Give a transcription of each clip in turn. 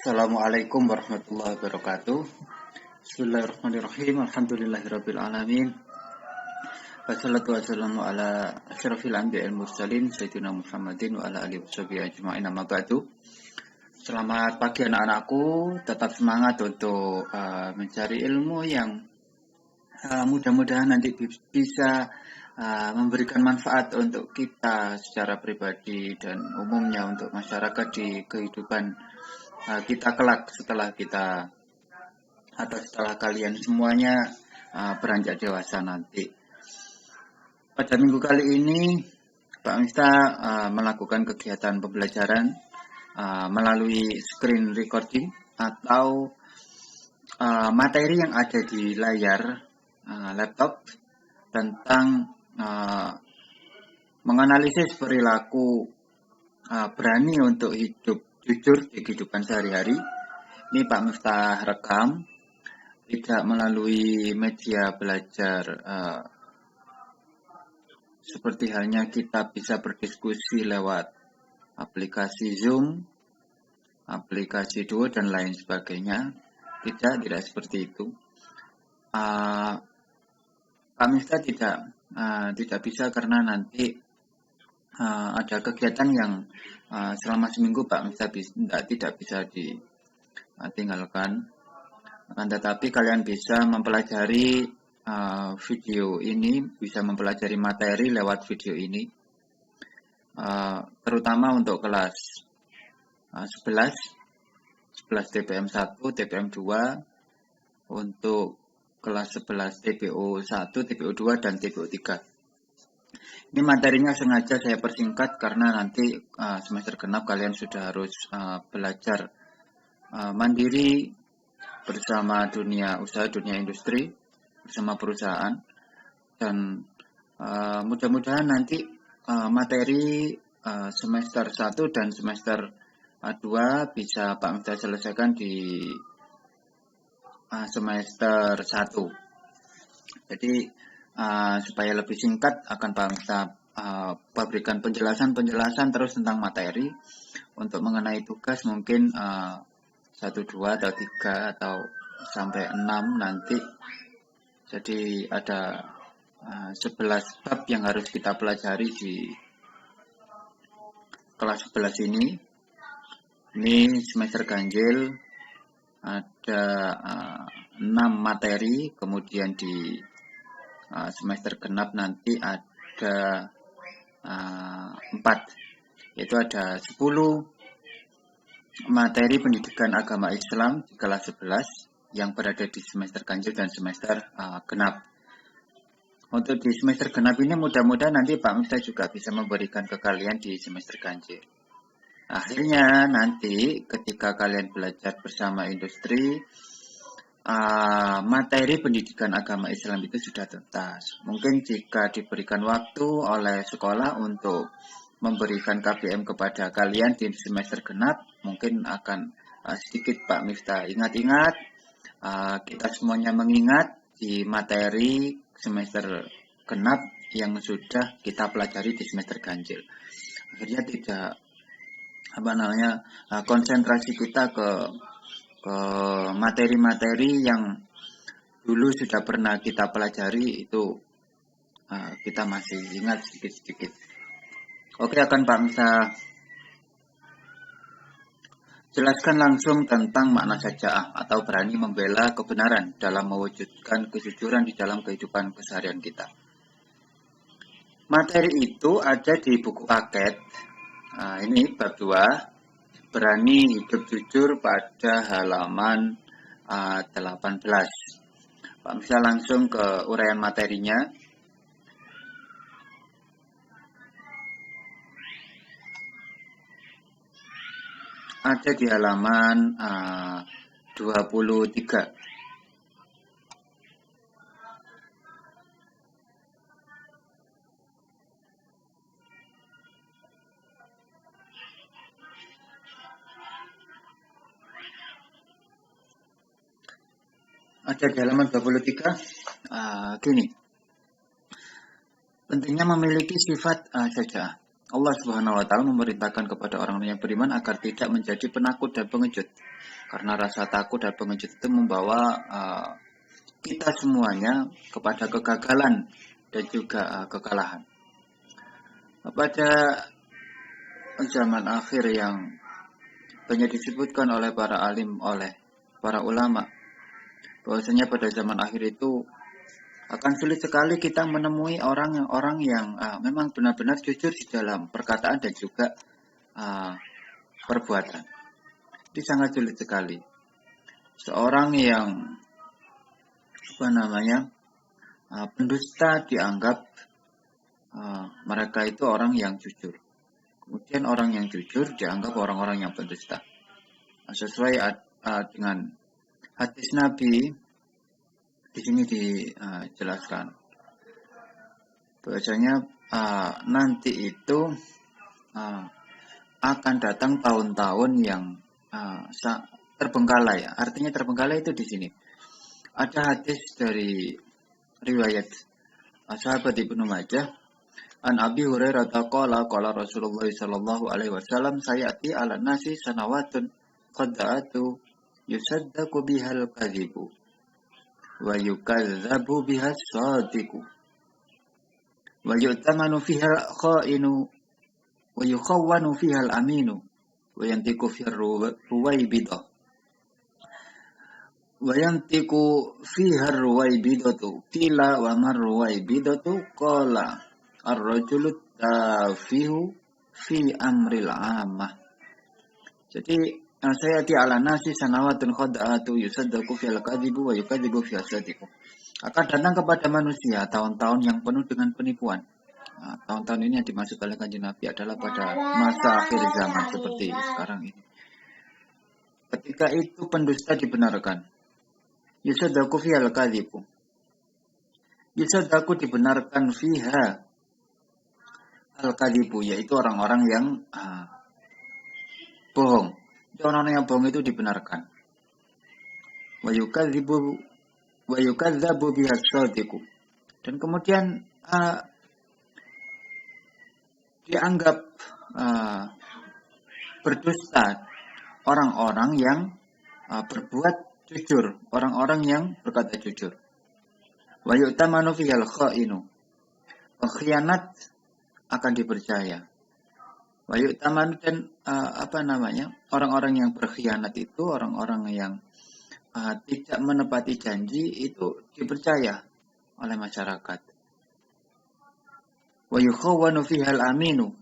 Assalamualaikum warahmatullahi wabarakatuh. Bismillahirrahmanirrahim. Alhamdulillahirabbil alamin. Wassalatu wassalamu ala asyrafil anbiya'il mursalin sayyidina Muhammadin wa ala alihi washabihi ajma'in amma ba'du. Selamat pagi anak-anakku, tetap semangat untuk mencari ilmu yang mudah-mudahan nanti bisa memberikan manfaat untuk kita secara pribadi dan umumnya untuk masyarakat di kehidupan kita kelak setelah kita atau setelah kalian semuanya beranjak dewasa nanti. Pada minggu kali ini Pak Miftah melakukan kegiatan pembelajaran melalui screen recording atau materi yang ada di layar laptop tentang menganalisis perilaku berani untuk hidup jujur di kehidupan sehari-hari. Ini Pak Miftah rekam, tidak melalui media belajar seperti halnya kita bisa berdiskusi lewat aplikasi Zoom, aplikasi Duo dan lain sebagainya. Tidak seperti itu. Pak Miftah tidak bisa karena nanti ada kegiatan yang selama seminggu Pak Miftah tidak bisa ditinggalkan. Akan tetapi kalian bisa mempelajari video ini, bisa mempelajari materi lewat video ini, terutama untuk kelas 11 TPM 1, TPM 2, untuk kelas 11 TPO 1, TPO 2, dan TPO 3. Ini materinya sengaja saya persingkat karena nanti semester genap kalian sudah harus belajar mandiri bersama dunia usaha, dunia industri, bersama perusahaan. Dan mudah-mudahan nanti materi semester 1 dan semester 2 bisa Pak Miftah selesaikan di semester 1. Jadi supaya lebih singkat akan Pak Miftah berikan penjelasan terus tentang materi. Untuk mengenai tugas mungkin 1, 2, atau 3 atau sampai 6 nanti. Jadi ada 11 bab yang harus kita pelajari di kelas 11 ini. Ini semester ganjil ada 6 materi, kemudian di semester genap nanti ada 4, yaitu ada 10 materi pendidikan agama Islam di kelas 11 yang berada di semester ganjil dan semester genap. Untuk di semester genap ini mudah-mudahan nanti Pak Miftah juga bisa memberikan ke kalian di semester ganjil. Akhirnya nanti ketika kalian belajar bersama industri, materi pendidikan agama Islam itu sudah tuntas. Mungkin jika diberikan waktu oleh sekolah untuk memberikan KBM kepada kalian di semester genap, mungkin akan sedikit Pak Miftah ingat-ingat, kita semuanya mengingat di materi semester genap yang sudah kita pelajari di semester ganjil. Akhirnya tidak konsentrasi kita ke materi-materi yang dulu sudah pernah kita pelajari itu kita masih ingat sedikit-sedikit. Oke, akan Pak Miftah jelaskan langsung tentang makna syaja'ah atau berani membela kebenaran dalam mewujudkan kejujuran di dalam kehidupan keseharian kita. Materi itu ada di buku paket. Ini bab 2. Berani hidup jujur pada halaman 18. Pak Miftah langsung ke uraian materinya. Ada di halaman 23. Ada di halaman 23. Gini. Pentingnya memiliki sifat syaja'ah. Allah Subhanahu wa taala memerintahkan kepada orang yang beriman agar tidak menjadi penakut dan pengecut. Karena rasa takut dan pengecut itu membawa kita semuanya kepada kegagalan dan juga kekalahan. Pada zaman akhir yang banyak disebutkan oleh para alim, oleh para ulama, bahwasanya pada zaman akhir itu akan sulit sekali kita menemui orang-orang yang memang benar-benar jujur di dalam perkataan dan juga perbuatan. Itu sangat sulit sekali. Seorang yang pendusta dianggap mereka itu orang yang jujur. Kemudian orang yang jujur dianggap orang-orang yang pendusta. Sesuai dengan hadis Nabi, di sini dijelaskan bahwasanya nanti itu akan datang tahun-tahun yang terbengkalai. Artinya terbengkalai itu di sini. Ada hadis dari riwayat sahabat Ibnu Majah, an Abi Hurairah qala Rasulullah sallallahu alaihi wasallam, sayati ala nasi sanawatun qadda'atu yusaddaqu bihal kadhibu wa yukazzabu bihas sadiqu wa yu'tamanu fihal kha'inu wa yukhawwanu fihal aminu wa yantiqu fihar ruwaibidah wa yantiqu fihar ruwaibidatu qila wa mar ruwaibidatu qala ar-rajulu tafihu fi amril amah. Jadi saya di ala nasi sanawatun khada'atu yusaddaqu fil kadhibu wa yukadzibu fi asadiqu. Akan datang kepada manusia tahun-tahun yang penuh dengan penipuan. Tahun-tahun ini yang dimaksud oleh Kanjeng Nabi adalah pada masa akhir zaman seperti sekarang ini. Ketika itu pendusta dibenarkan. Yusaddaqu fil kadhibu. Yusaddaqu dibenarkan fiha al-kadhibu, yaitu orang-orang yang bohong. Orang-orang yang bohong itu dibenarkan. Wa yukadzabu bihas sadiqu. Dan kemudian dianggap berdusta orang-orang yang berbuat jujur, orang-orang yang berkata jujur. Wa yu'tamanu fihal kha'inu. Pengkhianat akan dipercaya. Wa yu'tamanu, dan orang-orang yang berkhianat itu, orang-orang yang tidak menepati janji itu dipercaya oleh masyarakat. Wa yukhawwanu fihal aminu.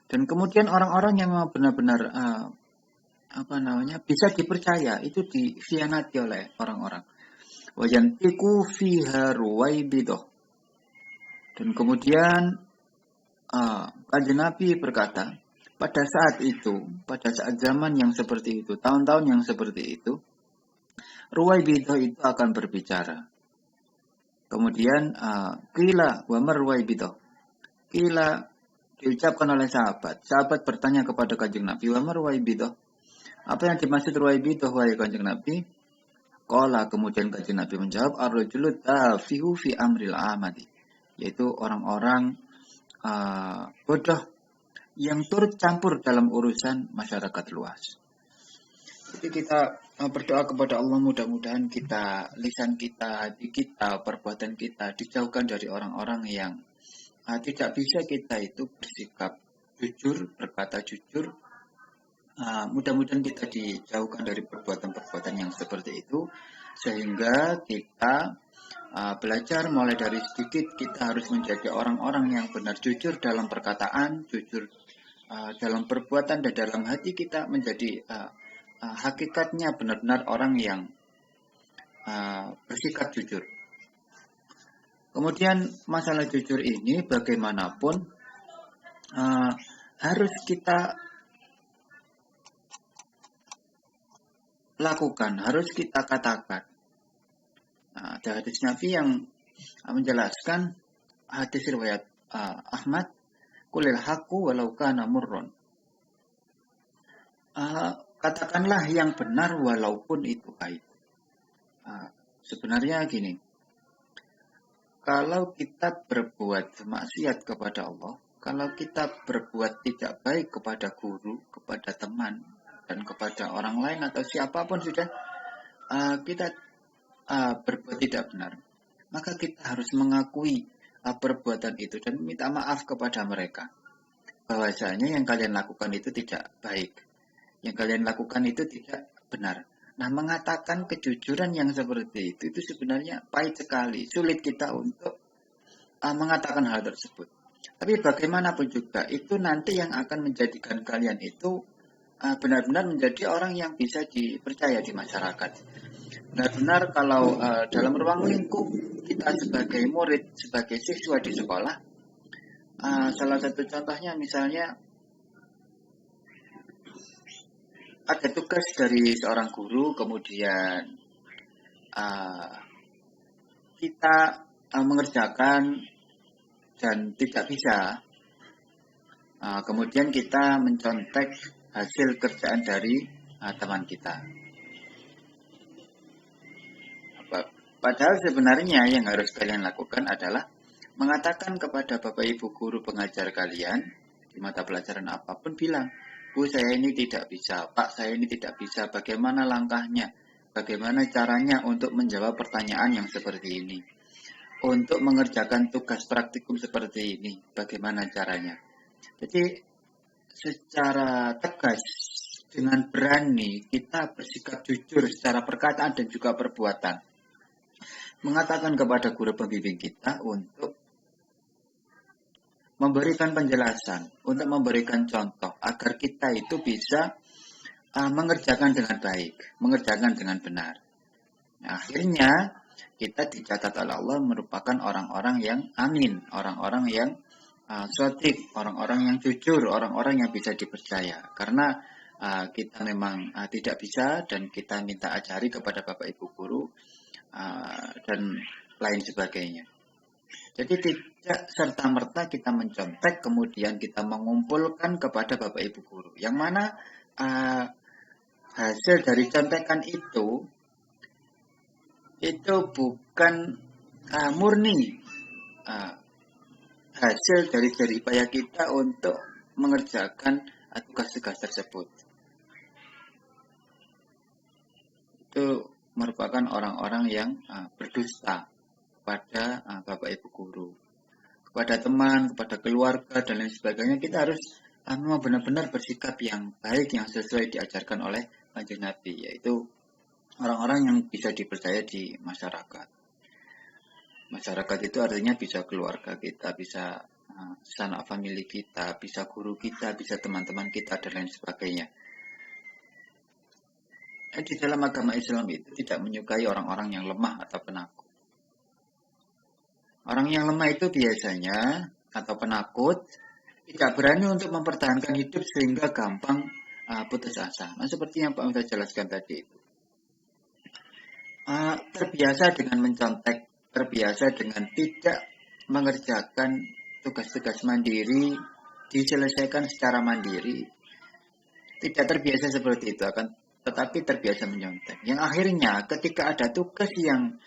Dan kemudian orang-orang yang benar-benar bisa dipercaya itu dikhianati oleh orang-orang. Wa yantiqu fiha ruwaibidah. Dan kemudian Kanjeng Nabi berkata, pada saat zaman yang seperti itu, tahun-tahun yang seperti itu, ruwaibidah itu akan berbicara. Kemudian qila wa mar ruwaibidah. Qila diucapkan oleh sahabat. Sahabat bertanya kepada Kanjeng Nabi, wa mar ruwaibidah. Apa yang dimaksud ruwaibidah wahai Kanjeng Nabi? Qala, kemudian Kanjeng Nabi menjawab, ar-rajulu tafihu fi amril amati. Yaitu orang-orang bodoh yang turut campur dalam urusan masyarakat luas. Jadi kita berdoa kepada Allah, mudah-mudahan lisan kita, hati kita, perbuatan kita dijauhkan dari orang-orang yang tidak bisa kita itu bersikap jujur, berkata jujur. Mudah-mudahan kita dijauhkan dari perbuatan-perbuatan yang seperti itu, sehingga kita belajar mulai dari sedikit. Kita harus menjadi orang-orang yang benar jujur dalam perkataan, jujur dalam perbuatan, dan dalam hati kita menjadi hakikatnya benar-benar orang yang bersikap jujur. Kemudian masalah jujur ini bagaimanapun harus kita lakukan, harus kita katakan. Ada hadis Nabi yang menjelaskan, hadis riwayat Ahmad, qulil haqqu walau kana murron. Katakanlah yang benar walaupun itu pahit. Sebenarnya gini, kalau kita berbuat maksiat kepada Allah, kalau kita berbuat tidak baik kepada guru, kepada teman, dan kepada orang lain atau siapapun sudah kita berbuat tidak benar, maka kita harus mengakui perbuatan itu dan minta maaf kepada mereka. Bahwasanya yang kalian lakukan itu tidak baik, yang kalian lakukan itu tidak benar. Nah, mengatakan kejujuran yang seperti itu sebenarnya pahit sekali, sulit kita untuk mengatakan hal tersebut. Tapi bagaimanapun juga, itu nanti yang akan menjadikan kalian itu benar-benar menjadi orang yang bisa dipercaya di masyarakat. Benar-benar kalau dalam ruang lingkup kita sebagai murid, sebagai siswa di sekolah, salah satu contohnya misalnya ada tugas dari seorang guru, kemudian kita mengerjakan dan tidak bisa, kemudian kita mencontek hasil kerjaan dari teman kita. Padahal sebenarnya yang harus kalian lakukan adalah mengatakan kepada Bapak Ibu guru pengajar kalian di mata pelajaran apapun, bilang, Bu, saya ini tidak bisa, Pak, saya ini tidak bisa, bagaimana langkahnya, bagaimana caranya untuk menjawab pertanyaan yang seperti ini, untuk mengerjakan tugas praktikum seperti ini, bagaimana caranya. Jadi secara tegas, dengan berani, kita bersikap jujur secara perkataan dan juga perbuatan. Mengatakan kepada guru pembimbing kita untuk memberikan penjelasan, untuk memberikan contoh, agar kita itu bisa mengerjakan dengan baik, mengerjakan dengan benar. Nah, akhirnya kita dicatat oleh Allah merupakan orang-orang yang amin, orang-orang yang shadiq, orang-orang yang jujur, orang-orang yang bisa dipercaya. Karena kita memang tidak bisa dan kita minta ajari kepada Bapak Ibu guru dan lain sebagainya. Jadi tidak serta-merta kita mencontek kemudian kita mengumpulkan kepada Bapak Ibu guru. Yang mana hasil dari contekan itu bukan murni hasil dari jerih payah kita untuk mengerjakan tugas-tugas tersebut. Itu merupakan orang-orang yang berdusta kepada Bapak Ibu guru, kepada teman, kepada keluarga dan lain sebagainya. Kita harus memang benar-benar bersikap yang baik, yang sesuai diajarkan oleh Kanjeng Nabi, yaitu orang-orang yang bisa dipercaya di masyarakat. Masyarakat itu artinya bisa keluarga kita, bisa sanak famili kita, bisa guru kita, bisa teman-teman kita dan lain sebagainya. Di dalam agama Islam itu tidak menyukai orang-orang yang lemah atau penakut. Orang yang lemah itu biasanya atau penakut tidak berani untuk mempertahankan hidup sehingga gampang putus asa. Nah, seperti yang Pak Ustaz jelaskan tadi itu. Terbiasa dengan mencontek, terbiasa dengan tidak mengerjakan tugas-tugas mandiri, diselesaikan secara mandiri. Tidak terbiasa seperti itu, tetapi terbiasa menyontek. Yang akhirnya ketika ada tugas yang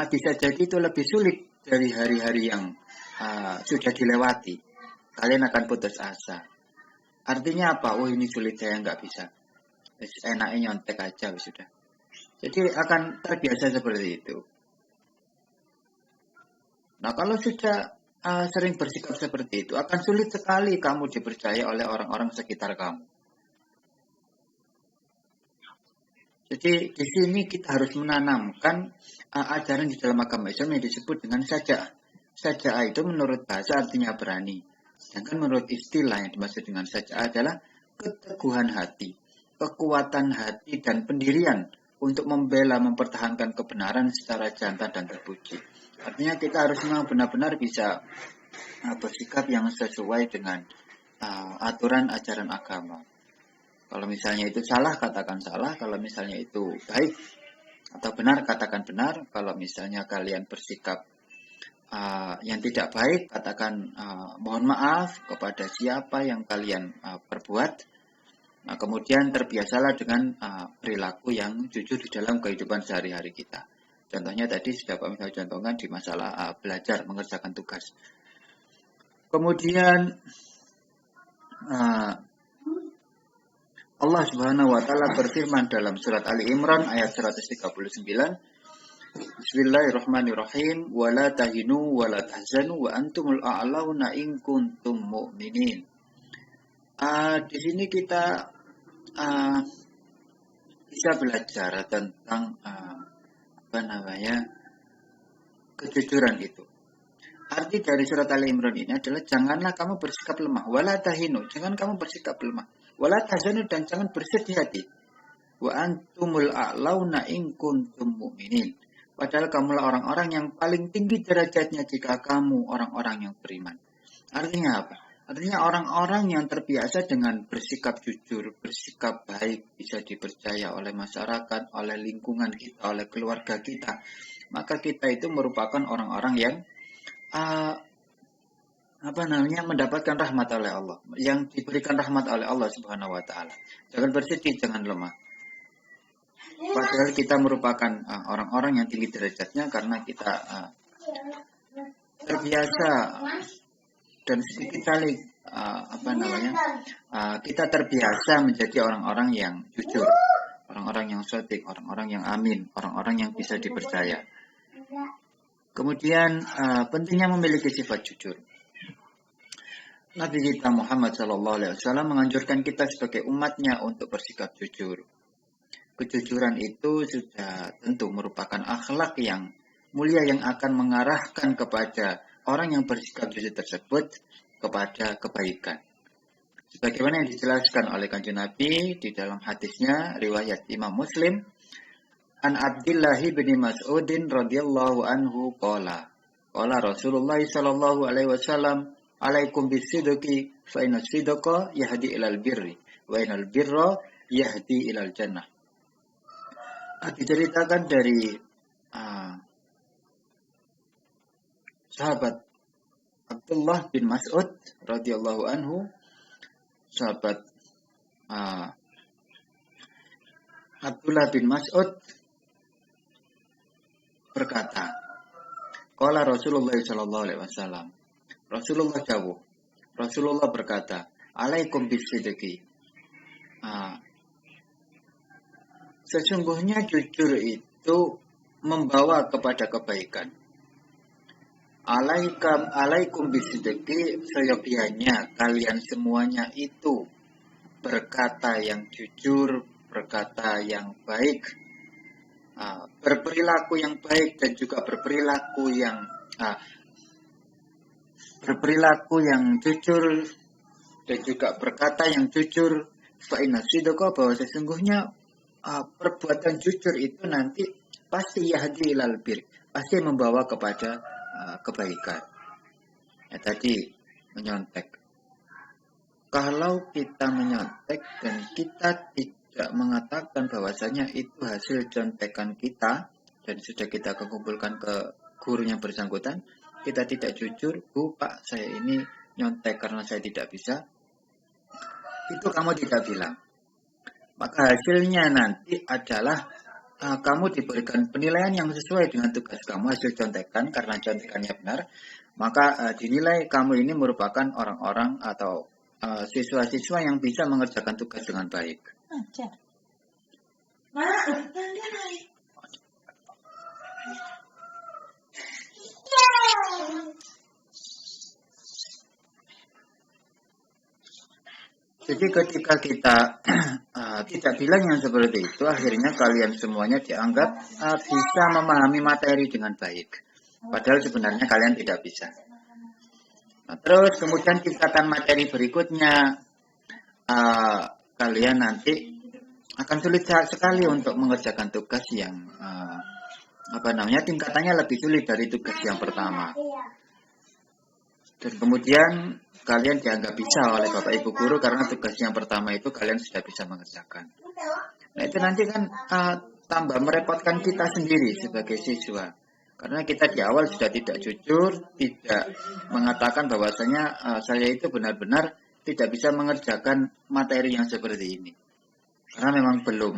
bisa jadi itu lebih sulit dari hari-hari yang sudah dilewati, kalian akan putus asa. Artinya apa? Oh, ini sulit, saya nggak bisa. Enaknya nyontek aja, sudah. Jadi akan terbiasa seperti itu. Nah, kalau sudah sering bersikap seperti itu, akan sulit sekali kamu dipercaya oleh orang-orang sekitar kamu. Jadi di sini kita harus menanamkan ajaran di dalam agama Islam yang disebut dengan saja'ah. Saja'ah itu menurut bahasa artinya berani. Sedangkan menurut istilah yang dimaksud dengan saja'ah adalah keteguhan hati, kekuatan hati dan pendirian untuk membela, mempertahankan kebenaran secara jantan dan terpuji. Artinya kita harus memang benar-benar bisa bersikap yang sesuai dengan aturan ajaran agama. Kalau misalnya itu salah, katakan salah. Kalau misalnya itu baik atau benar, katakan benar. Kalau misalnya kalian bersikap yang tidak baik, katakan mohon maaf kepada siapa yang kalian perbuat. Nah, kemudian terbiasalah dengan perilaku yang jujur di dalam kehidupan sehari-hari kita. Contohnya tadi sudah Pak Misal contohkan di masalah belajar, mengerjakan tugas. Kemudian Allah Subhanahu wa taala berfirman dalam surat Ali Imran ayat 139, Bismillahirrahmanirrahim, wala tahinu wala tahzanu wa antumul a'launa in kuntum mu'minin. Di sini kita bisa belajar tentang kejujuran itu. Arti dari surat Ali Imran ini adalah janganlah kamu bersikap lemah, wala tahinu, jangan kamu bersikap lemah, wala tahzanu, dan jangan bersedih hati. Wa antumul a'launa in kuntum mu'minin. Padahal kamulah orang-orang yang paling tinggi derajatnya jika kamu orang-orang yang beriman. Artinya apa? Artinya orang-orang yang terbiasa dengan bersikap jujur, bersikap baik, bisa dipercaya oleh masyarakat, oleh lingkungan kita, oleh keluarga kita. Maka kita itu merupakan orang-orang yang mendapatkan rahmat oleh Allah, yang diberikan rahmat oleh Allah Subhanahu wa taala. Jangan bersedih, jangan lemah. Padahal kita merupakan orang-orang yang tinggi derajatnya karena kita terbiasa dan sedikit kali kita terbiasa menjadi orang-orang yang jujur, orang-orang yang shadiq, orang-orang yang amin, orang-orang yang bisa dipercaya. Kemudian pentingnya memiliki sifat jujur. Nabi kita Muhammad SAW menganjurkan kita sebagai umatnya untuk bersikap jujur. Kejujuran itu sudah tentu merupakan akhlak yang mulia yang akan mengarahkan kepada orang yang bersikap jujur tersebut kepada kebaikan. Sebagaimana yang dijelaskan oleh Kanjeng Nabi di dalam hadisnya riwayat Imam Muslim, An Abdullah bin Mas'udin radhiyallahu anhu qala Rasulullah sallallahu alaihi wasallam, alaikum bisidqi fa inna sidqa yahdi ilal birri wa inal birra yahdi ilal jannah. Diceritakan dari sahabat Abdullah bin Mas'ud radhiyallahu anhu, sahabat Abdullah bin Mas'ud berkata, qala Rasulullah sallallahu alaihi wasallam, Rasulullah dawuh, Rasulullah berkata, alaikum bisidqi. Sesungguhnya jujur itu membawa kepada kebaikan. Alaikum bisidqi, seyogianya kalian semuanya itu berkata yang jujur, berkata yang baik, berperilaku yang baik dan juga berperilaku yang jujur dan juga berkata yang jujur. Fa inna sidqa, bahwa sesungguhnya perbuatan jujur itu nanti pasti yahdi ilal bir, pasti membawa kepada kebaikan. Ya, tadi menyontek. Kalau kita menyontek dan kita tidak mengatakan bahwasanya itu hasil contekan kita dan sudah kita kumpulkan ke gurunya bersangkutan, kita tidak jujur, Bu, Pak, saya ini nyontek karena saya tidak bisa, itu kamu tidak bilang. Maka hasilnya nanti adalah kamu diberikan penilaian yang sesuai dengan tugas kamu, hasil contekan, karena contekannya benar, maka dinilai kamu ini merupakan orang-orang atau siswa-siswa yang bisa mengerjakan tugas dengan baik. Jadi ketika kita tidak bilang yang seperti itu, akhirnya kalian semuanya dianggap bisa memahami materi dengan baik. Padahal sebenarnya kalian tidak bisa. Nah, terus kemudian tingkatan materi berikutnya, kalian nanti akan sulit sekali untuk mengerjakan tugas yang tingkatannya lebih sulit dari tugas yang pertama. Dan kemudian kalian dianggap bisa oleh Bapak Ibu guru karena tugas yang pertama itu kalian sudah bisa mengerjakan. Nah, itu nanti kan tambah merepotkan kita sendiri sebagai siswa. Karena kita di awal sudah tidak jujur, tidak mengatakan bahwasanya saya itu benar-benar tidak bisa mengerjakan materi yang seperti ini. Karena memang belum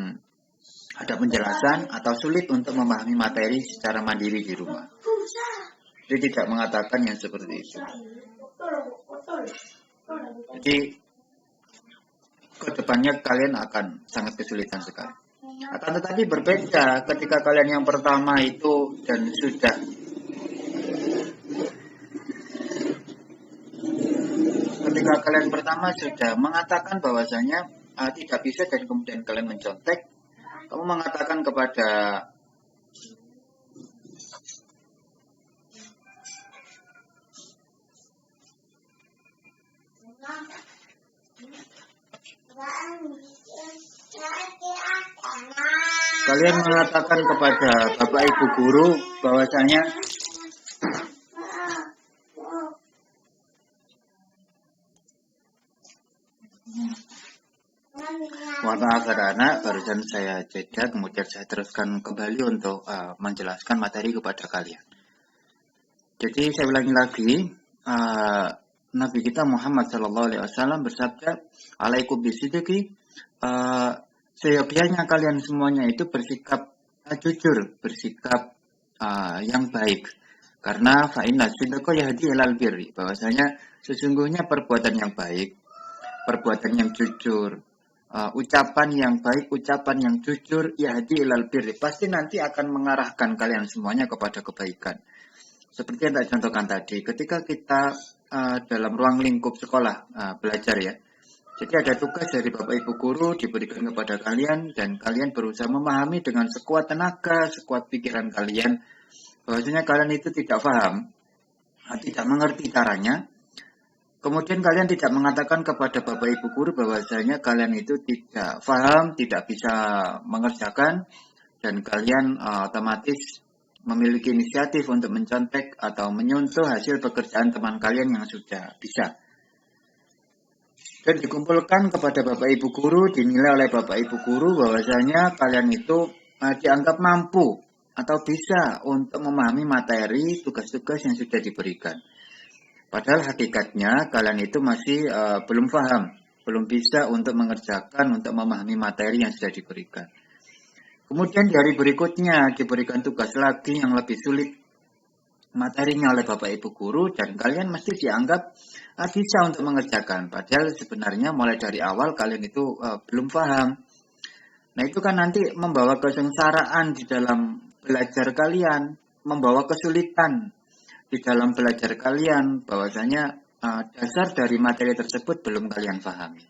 ada penjelasan atau sulit untuk memahami materi secara mandiri di rumah. Jadi tidak mengatakan yang seperti itu. Jadi ke depannya kalian akan sangat kesulitan sekali. Akan tetapi berbeda ketika kalian yang pertama itu dan ketika kalian pertama sudah mengatakan bahwasanya tidak bisa dan kemudian kalian mencontek, kamu mengatakan kepada Bapak Ibu guru bahwasanya mohon maaf anak-anak, barusan saya jeda, kemudian saya teruskan kembali untuk menjelaskan materi kepada kalian. Jadi saya ulangi lagi, Nabi kita Muhammad SAW bersabda, alaikum bisidqi, seyogyanya kalian semuanya itu bersikap jujur, bersikap yang baik. Karena fa'inna sidqa yahdi ilal birri, bahwasanya sesungguhnya perbuatan yang baik, perbuatan yang jujur, ucapan yang baik, ucapan yang jujur, yahdi ilal birri, pasti nanti akan mengarahkan kalian semuanya kepada kebaikan. Seperti yang saya contohkan tadi, ketika kita dalam ruang lingkup sekolah belajar ya, jadi ada tugas dari Bapak Ibu guru diberikan kepada kalian dan kalian berusaha memahami dengan sekuat tenaga, sekuat pikiran kalian, bahwasanya kalian itu tidak paham, tidak mengerti caranya. Kemudian kalian tidak mengatakan kepada Bapak Ibu guru bahwasanya kalian itu tidak paham, tidak bisa mengerjakan, dan kalian otomatis memiliki inisiatif untuk mencontek atau menyuntuh hasil pekerjaan teman kalian yang sudah bisa. Dan dikumpulkan kepada Bapak Ibu guru, dinilai oleh Bapak Ibu guru bahwasanya kalian itu dianggap mampu atau bisa untuk memahami materi tugas-tugas yang sudah diberikan. Padahal hakikatnya kalian itu masih belum paham, belum bisa untuk mengerjakan, untuk memahami materi yang sudah diberikan. Kemudian di hari berikutnya diberikan tugas lagi yang lebih sulit materinya oleh Bapak Ibu guru dan kalian mesti dianggap bisa untuk mengerjakan. Padahal sebenarnya mulai dari awal kalian itu belum paham. Nah itu kan nanti membawa kesengsaraan di dalam belajar kalian, membawa kesulitan di dalam belajar kalian, bahwasanya dasar dari materi tersebut belum kalian pahami.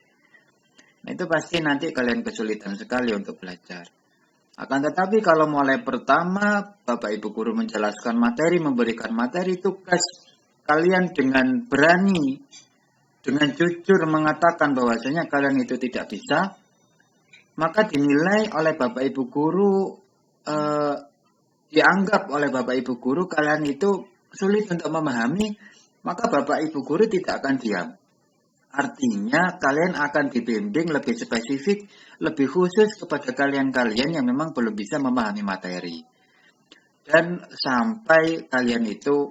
Nah itu pasti nanti kalian kesulitan sekali untuk belajar. Akan tetapi kalau mulai pertama Bapak Ibu guru menjelaskan materi, memberikan materi tugas, kalian dengan berani, dengan jujur mengatakan bahwasanya kalian itu tidak bisa, maka dinilai oleh Bapak Ibu guru, dianggap oleh Bapak Ibu guru kalian itu sulit untuk memahami, maka Bapak Ibu guru tidak akan diam. Artinya kalian akan dibimbing lebih spesifik, lebih khusus kepada kalian-kalian yang memang belum bisa memahami materi. Dan sampai kalian itu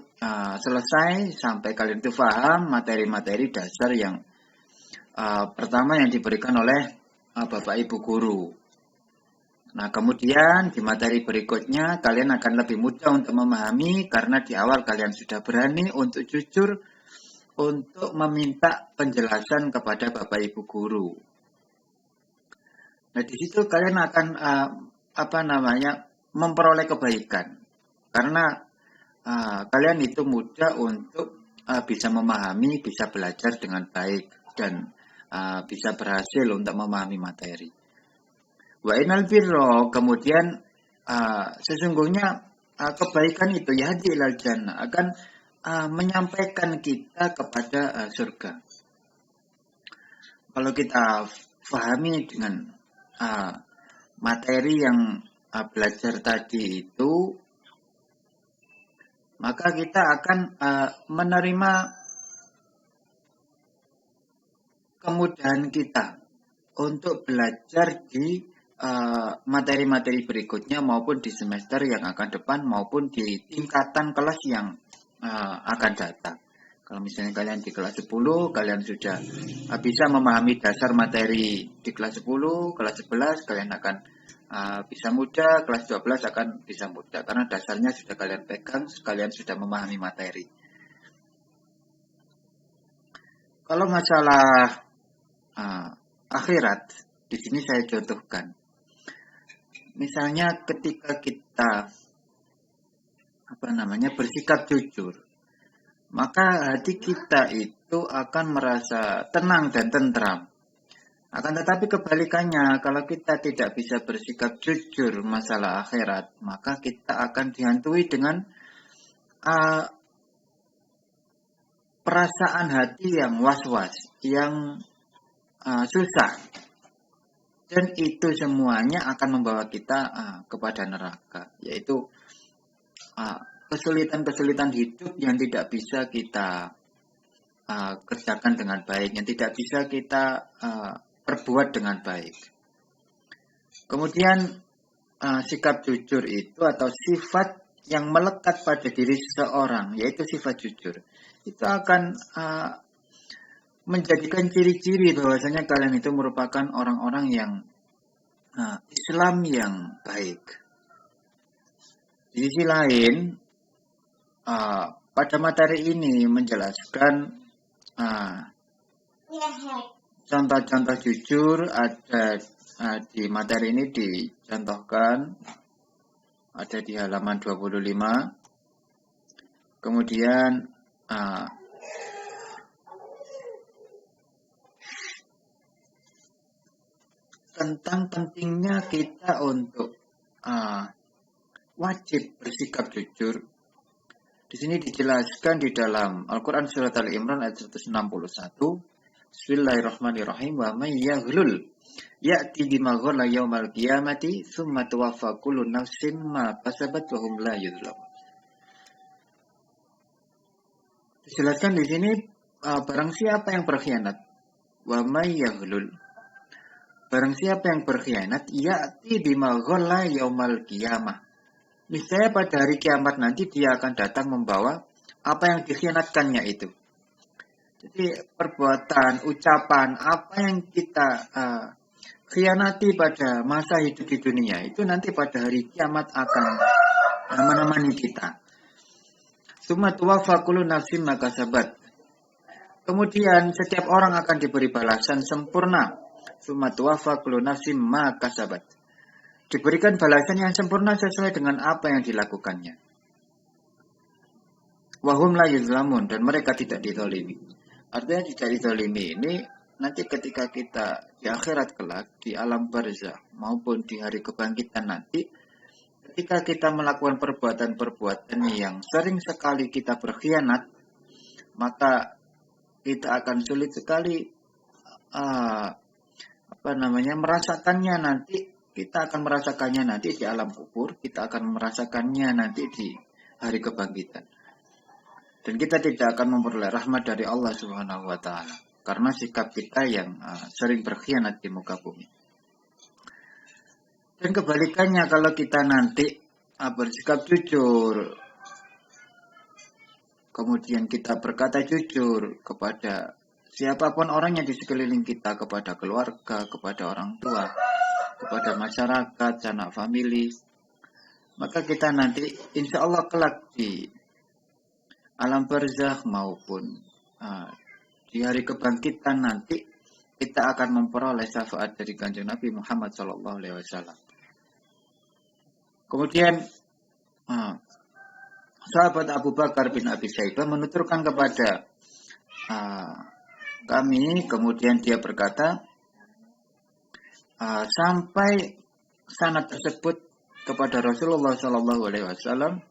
selesai, sampai kalian itu paham materi-materi dasar yang pertama yang diberikan oleh Bapak Ibu guru. Nah kemudian di materi berikutnya kalian akan lebih mudah untuk memahami karena di awal kalian sudah berani untuk jujur, untuk meminta penjelasan kepada Bapak Ibu guru. Nah di situ kalian akan memperoleh kebaikan karena kalian itu mudah untuk bisa memahami, bisa belajar dengan baik dan bisa berhasil untuk memahami materi. Wa inal birro, kemudian sesungguhnya kebaikan itu yahdi ilal jannah, akan menyampaikan kita kepada surga. Kalau kita pahami dengan materi yang belajar tadi itu, maka kita akan menerima kemudahan kita untuk belajar di materi-materi berikutnya maupun di semester yang akan depan maupun di tingkatan kelas yang akan datang. Kalau misalnya kalian di kelas 10, kalian sudah bisa memahami dasar materi di kelas 10, kelas 11 kalian akan bisa mudah, kelas 12 akan bisa mudah karena dasarnya sudah kalian pegang, kalian sudah memahami materi. Kalau masalah akhirat. Di sini saya contohkan. Misalnya ketika kita bersikap jujur, maka hati kita itu akan merasa tenang dan tentram. Akan tetapi kebalikannya, kalau kita tidak bisa bersikap jujur masalah akhirat, maka kita akan dihantui dengan perasaan hati yang was-was, yang susah. Dan itu semuanya akan membawa kita kepada neraka, yaitu kesulitan-kesulitan hidup yang tidak bisa kita kerjakan dengan baik, yang tidak bisa kita perbuat dengan baik. Kemudian sikap jujur itu atau sifat yang melekat pada diri seseorang, yaitu sifat jujur, itu akan menjadikan ciri-ciri bahwasanya kalian itu merupakan orang-orang yang Islam yang baik. Di sisi lain, pada materi ini menjelaskan contoh-contoh jujur ada di materi ini dicontohkan ada di halaman 25. Kemudian tentang pentingnya kita untuk wajib bersikap jujur. Di sini dijelaskan di dalam Al-Quran surat Al-Imran ayat 161. Bismillahirrahmanirrahim. Wa may yaghlul ya'ti bima ghalla yaumal qiyamati tsumma tuwaffa kullu nafsin ma kasabat wa hum la yuzlamun. Dijelaskan di sini barang siapa yang berkhianat, wa may yaghlul, barang siapa yang berkhianat, ya'ti bima ghalla yaumal qiyamah, niscaya pada hari kiamat nanti dia akan datang membawa apa yang dikhianatkannya itu. Jadi perbuatan, ucapan, apa yang kita khianati pada masa hidup di dunia itu nanti pada hari kiamat akan menemani kita. Tsumma tuwaffa kullu nafsin ma kasabat. Kemudian setiap orang akan diberi balasan sempurna. Tsumma tuwaffa kullu nafsin ma kasabat. Diberikan balasan yang sempurna sesuai dengan apa yang dilakukannya. Wahum la yuzlamun, dan mereka tidak dizalimi. Artinya tidak dizalimi ini nanti ketika kita di akhirat kelak, di alam barzah maupun di hari kebangkitan nanti, ketika kita melakukan perbuatan-perbuatan yang sering sekali kita berkhianat, maka kita akan sulit sekali merasakannya nanti. Kita akan merasakannya nanti di alam kubur, kita akan merasakannya nanti di hari kebangkitan. Dan kita tidak akan memperoleh rahmat dari Allah Subhanahu wa taala karena sikap kita yang sering berkhianat di muka bumi. Dan kebalikannya, kalau kita nanti bersikap jujur, kemudian kita berkata jujur kepada siapapun orang yang di sekeliling kita, kepada keluarga, kepada orang tua, kepada masyarakat, sanak famili, maka kita nanti insya Allah kelak di alam barzakh maupun di hari kebangkitan nanti kita akan memperoleh syafaat dari Kanjeng Nabi Muhammad SAW. Kemudian sahabat Abu Bakar bin Abi Syaibah menuturkan kepada kami, kemudian dia berkata, sampai sanad tersebut kepada Rasulullah SAW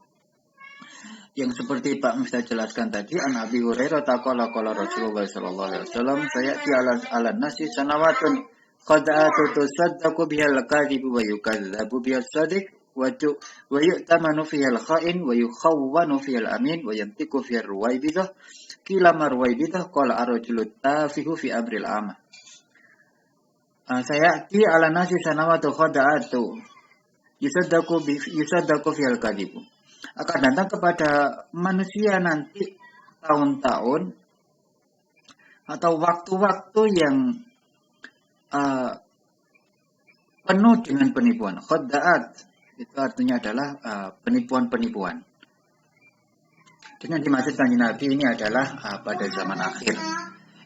yang seperti Pak Mista jelaskan tadi, an Abi Hurairah taqala qala Rasulullah SAW, sayati ala nasi sanawatun qad'atu tusaddaqu bihal kadhibu wa yukadzibu bihas sadiq wa yu'tamanu fihal kha'in wa yukhawwanu fihal amin wa yantiqu fihal ruwaibidah qila marwaibidah qala ar-rajulu tafihu fi amril amah. Saya di ala nasi sanawatu khada'atu yusaddaqu fihal kadhibu. Akan datang kepada manusia nanti tahun-tahun atau waktu-waktu yang penuh dengan penipuan. Khada'at itu artinya adalah penipuan-penipuan. Dengan dimaksud Kanjeng Nabi ini adalah pada zaman akhir.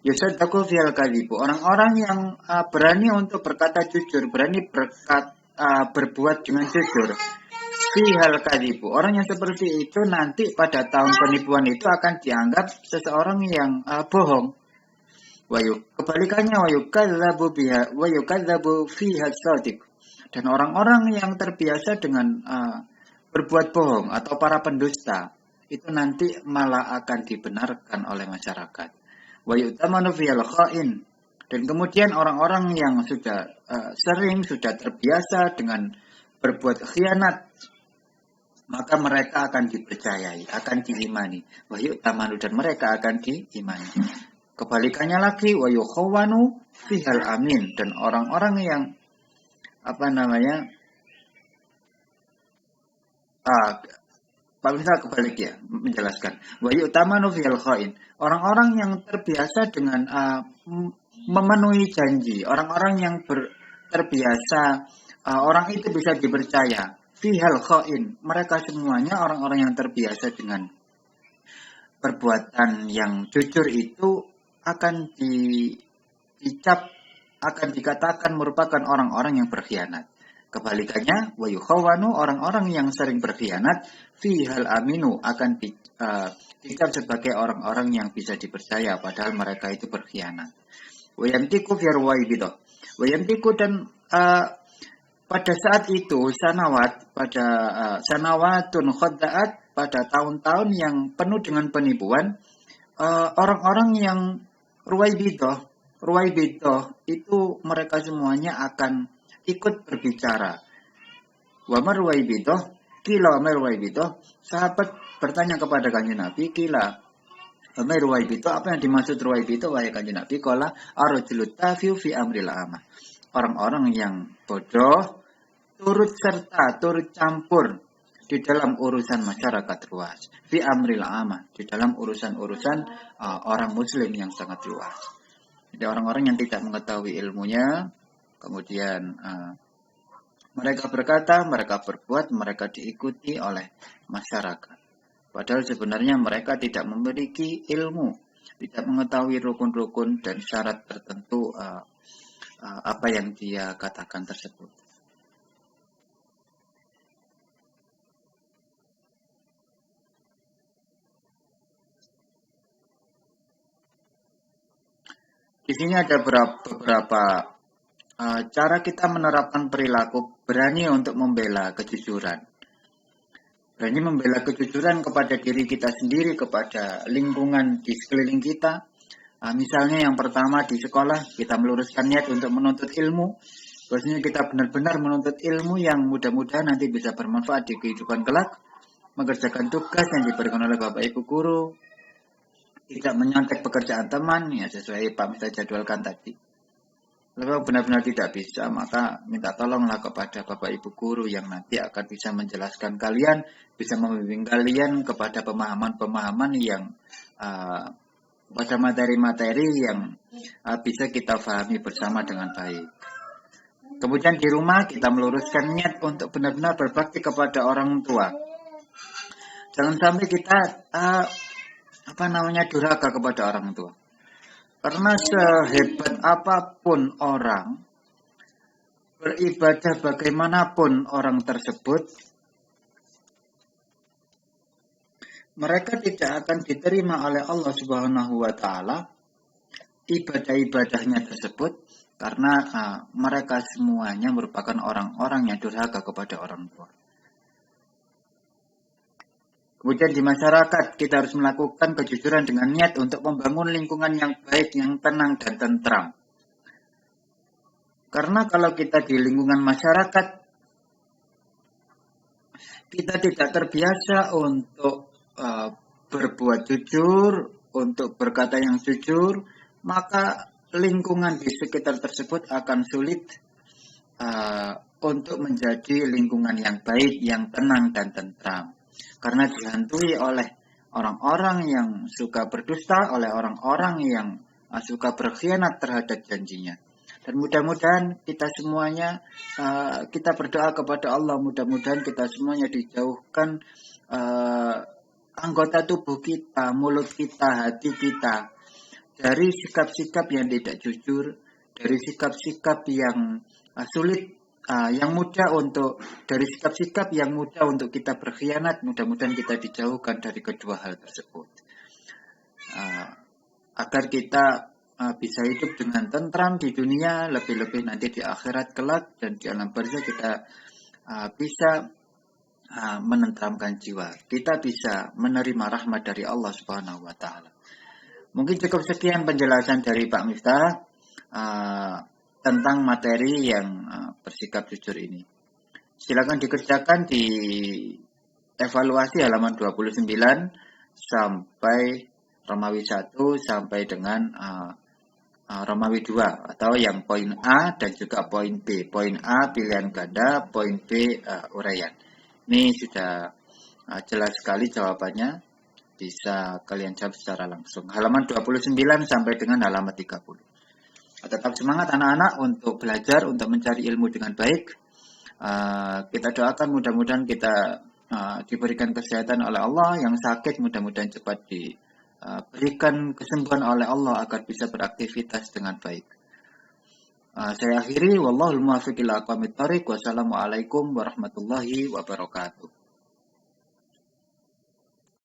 Yusaddaqu fihal kadhibu. Orang-orang yang berani untuk berkata jujur, berani berbuat dengan jujur. Fihal kadhibu. Orang yang seperti itu nanti pada tahun penipuan itu akan dianggap seseorang yang bohong. Kebalikannya wayukadzabu fiha shadiq. Dan orang-orang yang terbiasa dengan berbuat bohong atau para pendusta itu nanti malah akan dibenarkan oleh masyarakat. Wa yu'tamanu fil kha'in. Dan kemudian orang-orang yang sudah sudah terbiasa dengan berbuat khianat, maka mereka akan dipercayai, akan diimani. Wa yu'tamanu, dan mereka akan diimani. Kebalikannya lagi, wa yukhawwanu fihal amin. Dan orang-orang yang Pak Misal kebalik ya, menjelaskan. Wa yu'tamanu fihal kha'in. Orang-orang yang terbiasa dengan memenuhi janji, orang-orang yang terbiasa, orang itu bisa dipercaya. Fihal kha'in. Mereka semuanya orang-orang yang terbiasa dengan perbuatan yang jujur itu akan dicap, akan dikatakan merupakan orang-orang yang berkhianat. Kebalikannya, wa yukhawwanu, orang-orang yang sering berkhianat, fihal aminu, akan dicap sebagai orang-orang yang bisa dipercaya, padahal mereka itu berkhianat. Wa yantiqu fi ruwaibidah. Wa yantiqu, dan pada saat itu sanawatun khadda'at, pada tahun-tahun yang penuh dengan penipuan, orang-orang yang ruwaibidah itu mereka semuanya akan ikut berbicara. Wa marwaibidah, kila marwaibidah, sahabat bertanya kepada Kanjeng Nabi, kila marwaibidah, apa yang dimaksud ruwaibidah wahai Kanjeng Nabi? Qala arjulut tafiu fi amril amah. Orang-orang yang bodoh turut serta, turut campur di dalam urusan masyarakat luas. Fi amril amah, di dalam urusan-urusan orang muslim yang sangat luas. Jadi orang-orang yang tidak mengetahui ilmunya, kemudian mereka berkata, mereka berbuat, mereka diikuti oleh masyarakat. Padahal sebenarnya mereka tidak memiliki ilmu, tidak mengetahui rukun-rukun dan syarat tertentu apa yang dia katakan tersebut. Di sini ada beberapa cara kita menerapkan perilaku berani untuk membela kejujuran. Berani membela kejujuran kepada diri kita sendiri, kepada lingkungan di sekeliling kita. Misalnya yang pertama di sekolah, kita meluruskan niat untuk menuntut ilmu. Bahwasanya kita benar-benar menuntut ilmu yang mudah-mudahan nanti bisa bermanfaat di kehidupan kelak. Mengerjakan tugas yang diberikan oleh Bapak Ibu Guru. Tidak menyontek pekerjaan teman, ya sesuai Pak Mista jadwalkan tadi. Kalau benar-benar tidak bisa, maka minta tolonglah kepada Bapak Ibu Guru yang nanti akan bisa menjelaskan kalian, bisa membimbing kalian kepada pemahaman-pemahaman yang pada materi-materi yang bisa kita pahami bersama dengan baik. Kemudian di rumah kita meluruskan niat untuk benar-benar berbakti kepada orang tua. Jangan sampai kita durhaka kepada orang tua. Karena sehebat apapun orang, beribadah bagaimanapun orang tersebut, mereka tidak akan diterima oleh Allah Subhanahu wa taala ibadah-ibadahnya tersebut, karena mereka semuanya merupakan orang-orang yang durhaka kepada orang tua. Kemudian di masyarakat kita harus melakukan kejujuran dengan niat untuk membangun lingkungan yang baik, yang tenang dan tentram. Karena kalau kita di lingkungan masyarakat, kita tidak terbiasa untuk berbuat jujur, untuk berkata yang jujur, maka lingkungan di sekitar tersebut akan sulit untuk menjadi lingkungan yang baik, yang tenang dan tentram. Karena dihantui oleh orang-orang yang suka berdusta, oleh orang-orang yang suka berkhianat terhadap janjinya. Dan mudah-mudahan kita semuanya, kita berdoa kepada Allah, mudah-mudahan kita semuanya dijauhkan anggota tubuh kita, mulut kita, hati kita dari sikap-sikap yang tidak jujur, dari sikap-sikap yang sulit, yang mudah untuk, dari sikap-sikap yang mudah untuk kita berkhianat. Mudah-mudahan kita dijauhkan dari kedua hal tersebut, agar kita bisa hidup dengan tentram di dunia, lebih-lebih nanti di akhirat kelak dan di alam barzah kita bisa menenteramkan jiwa. Kita bisa menerima rahmat dari Allah Subhanahu wa taala. Mungkin cukup sekian penjelasan dari Pak Miftah tentang materi yang bersikap jujur ini. Silakan dikerjakan di evaluasi halaman 29 sampai Romawi 1 sampai dengan Romawi 2, atau yang poin A dan juga poin B. Poin A pilihan ganda, poin B uraian. Ini sudah jelas sekali jawabannya, bisa kalian jawab secara langsung. Halaman 29 sampai dengan halaman 30. Tetap semangat anak-anak untuk belajar, untuk mencari ilmu dengan baik. Kita doakan mudah-mudahan kita diberikan kesehatan oleh Allah. Yang sakit mudah-mudahan cepat diberikan kesembuhan oleh Allah agar bisa beraktivitas dengan baik. Saya akhiri, wallahul muwaffiq ila aqwamit thoriq. Wassalamualaikum warahmatullahi wabarakatuh.